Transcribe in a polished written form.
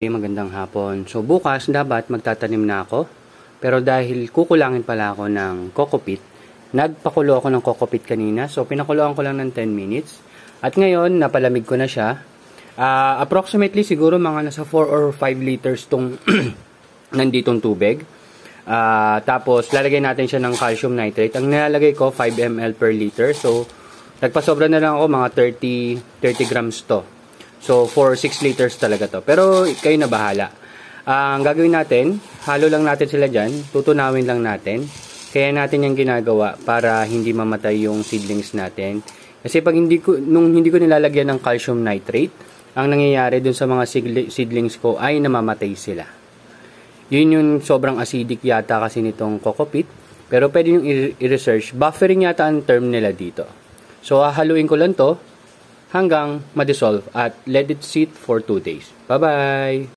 Magandang hapon. So bukas dapat magtatanim na ako. Pero dahil kukulangin pala ako ng coco peat, nagpakulo ako ng coco peat kanina. So pinakuloan ko lang ng 10 minutes. At ngayon napalamig ko na siya. Approximately siguro mga nasa 4 or 5 liters tong nanditong tubig. Tapos lalagay natin siya ng calcium nitrate. Ang nilalagay ko 5 ml per liter. So nagpasobra na lang ako mga 30 grams to. So, for 6 liters talaga to. Pero, kayo na bahala. Ang gagawin natin, halo lang natin sila dyan. Tutunawin lang natin. Kaya natin yung ginagawa para hindi mamatay yung seedlings natin. Kasi pag nung hindi ko nilalagyan ng calcium nitrate, ang nangyayari dun sa mga seedlings ko ay namamatay sila. Yun yung sobrang acidic yata kasi nitong coco peat. Pero pwede yung i-research. Buffering yata ang term nila dito. So, hahaluin ko lang to hanggang ma-dissolve at let it sit for 2 days. Bye-bye!